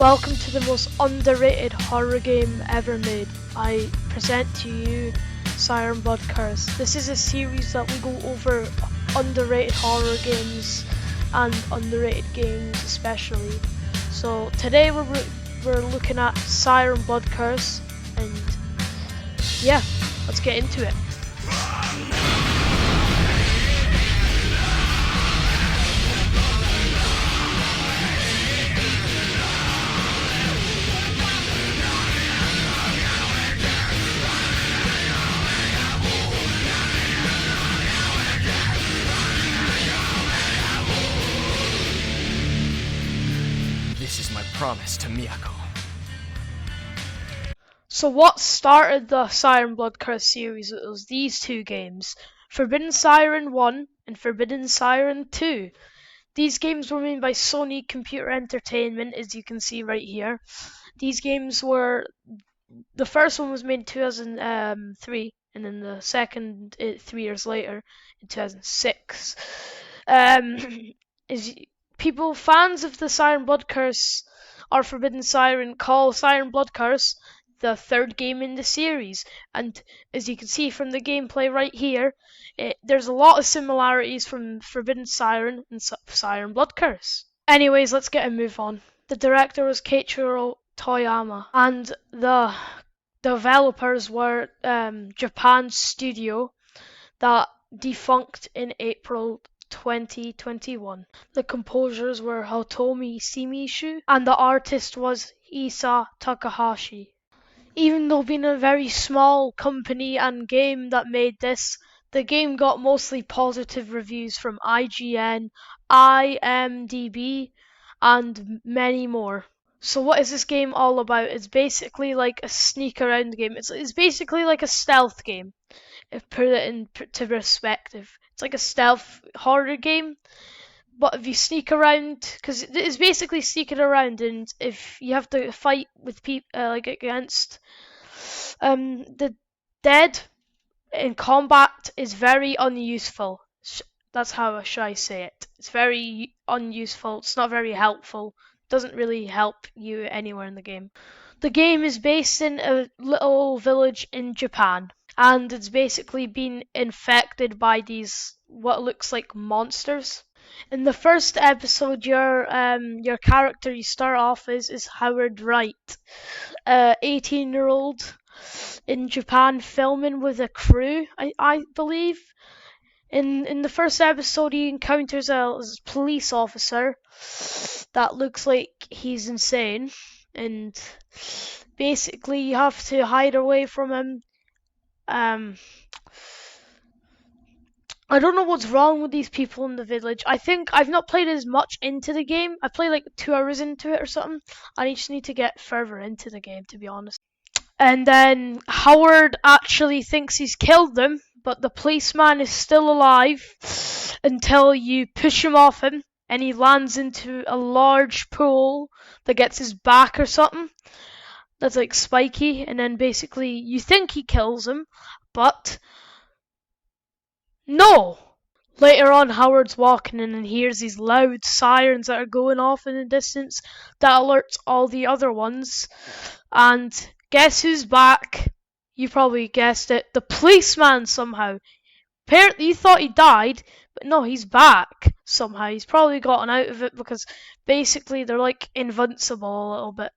Welcome to the most underrated horror game ever made. I present to you Siren Blood Curse. This is a series that we go over underrated horror games and underrated games especially. So today we're looking at Siren Blood Curse, and yeah, let's get into it. This is my promise to Miyako. So what started the Siren Blood Curse series? It was these two games, Forbidden Siren 1 and Forbidden Siren 2. These games were made by Sony Computer Entertainment, as you can see right here. These games were, the first one was made in 2003, and then the second 3 years later in 2006. Is fans of the Siren Blood Curse or Forbidden Siren call Siren Blood Curse the third game in the series, and as you can see from the gameplay right here, there's a lot of similarities from Forbidden Siren and Siren Blood Curse. Anyways, let's get a move on. The director was Keiichiro Toyama, and the developers were Japan Studio that defunct in April 2021. The composers were Hitomi Shimizu, and the artist was Isa Takahashi. Even though being a very small company and game that made this, the game got mostly positive reviews from IGN, IMDb, and many more. So what is this game all about? It's basically like a sneak around game. It's basically like a stealth game. If put it into perspective, it's like a stealth horror game. But if you sneak around, because it's basically sneaking around, and if you have to fight with people like against the dead in combat, is very unuseful. That's how should I say it? It's very unuseful. It's not very helpful. Doesn't really help you anywhere in the game. The game is based in a little village in Japan, and it's basically been infected by these what looks like monsters. In the first episode, your character you start off is Howard Wright, 18-year-old in Japan filming with a crew, I believe. In the first episode, he encounters a police officer that looks like he's insane, and basically you have to hide away from him. I don't know what's wrong with these people in the village. I think I've not played as much into the game. I played like 2 hours into it or something. I just need to get further into the game, to be honest. And then Howard actually thinks he's killed them, but the policeman is still alive until you push him off him and he lands into a large pool that gets his back or something. That's like spiky, and then basically you think he kills him, but no! Later on, Howard's walking in and hears these loud sirens that are going off in the distance that alerts all the other ones. And guess who's back? You probably guessed it. The policeman somehow. Apparently you thought he died, but no, he's back somehow. He's probably gotten out of it because basically they're like invincible a little bit.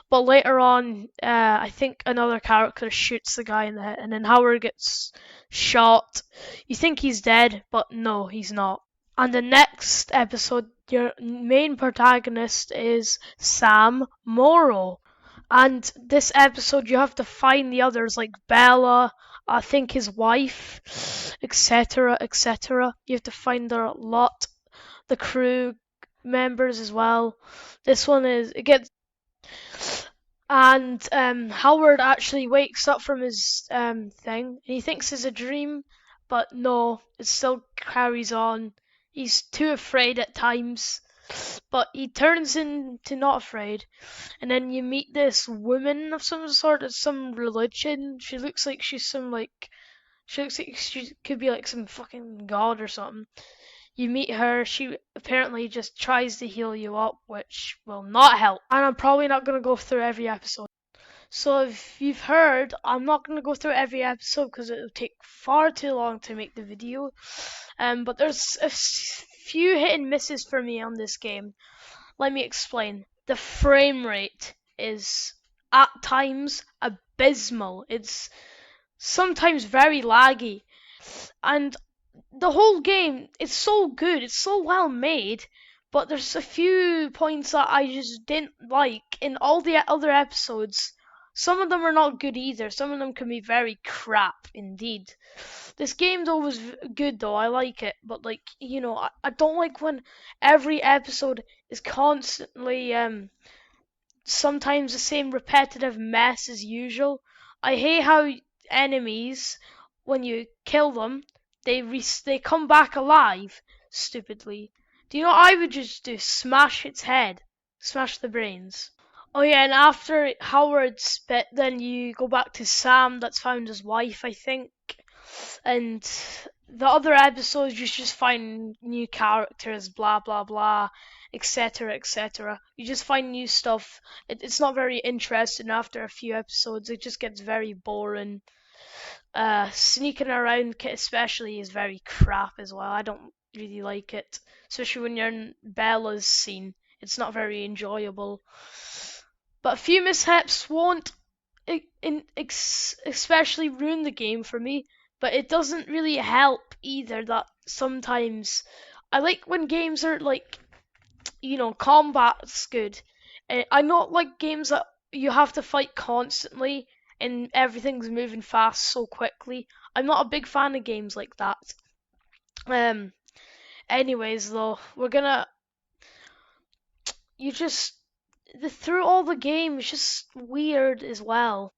But later on, I think another character shoots the guy in the head, and then Howard gets shot. You think he's dead, but no, he's not. And the next episode, your main protagonist is Sam Morrow. And this episode, you have to find the others, like Bella, I think his wife, etc., etc. You have to find a lot, the crew members as well. This one it gets, and Howard actually wakes up from his thing, and he thinks it's a dream, but no, it still carries on. He's too afraid at times, but he turns into not afraid. And then you meet this woman of some sort, of some religion. She looks like she could be like some fucking god or something. You meet her, she apparently just tries to heal you up, which will not help. And I'm probably not going to go through every episode. So if you've heard, I'm not going to go through every episode because it will take far too long to make the video. But there's a few hit and misses for me on this game. Let me explain. The frame rate is at times abysmal. It's sometimes very laggy. And the whole game, it's so good, it's so well made, but there's a few points that I just didn't like in all the other episodes. Some of them are not good either. Some of them can be very crap indeed. This game though was good though. I like it, but like I don't like when every episode is constantly sometimes the same repetitive mess as usual. I hate how enemies, when you kill them, they come back alive stupidly. Do you know what I would just do? Smash its head, smash the brains. Oh yeah, and after Howard's bit, then you go back to Sam. That's found his wife, I think, and the other episodes you just find new characters, blah blah blah, etc etc. You just find new stuff. It's not very interesting after a few episodes. It just gets very boring. Sneaking around especially is very crap as well. I don't really like it, especially when you're in Bella's scene. It's not very enjoyable. But a few mishaps won't especially ruin the game for me, but it doesn't really help either that sometimes I like when games are like, combat's good. I not like games that you have to fight constantly and everything's moving fast so quickly. I'm not a big fan of games like that. Um, Anyways though, we're gonna you just through all the game it's just weird as well.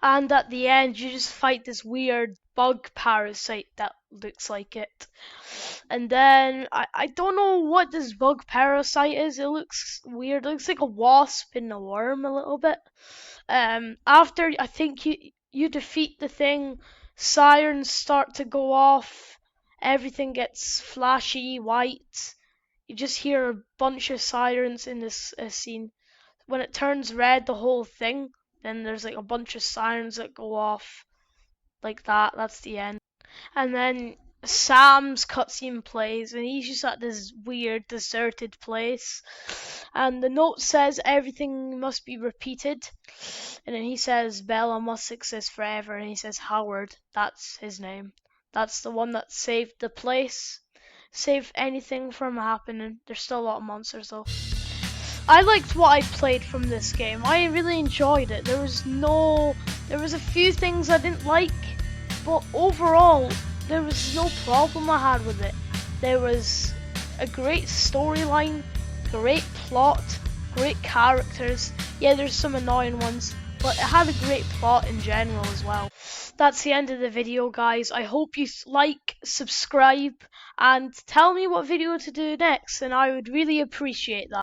And at the end, you just fight this weird bug parasite that looks like it. And then I don't know what this bug parasite is. It looks weird. It looks like a wasp and a worm a little bit. After I think you defeat the thing, sirens start to go off. Everything gets flashy white. You just hear a bunch of sirens in this scene. When it turns red, the whole thing, then there's like a bunch of sirens that go off like that. That's the end. And then Sam's cutscene plays, and he's just at this weird deserted place. And the note says everything must be repeated. And then he says Bella must exist forever. And he says Howard, that's his name. That's the one that saved the place. Saved anything from happening. There's still a lot of monsters though. I liked what I played from this game. I really enjoyed it. There was a few things I didn't like, but overall, there was no problem I had with it. There was a great storyline, great plot, great characters. Yeah, there's some annoying ones, but it had a great plot in general as well. That's the end of the video, guys. I hope you like, subscribe, and tell me what video to do next, and I would really appreciate that.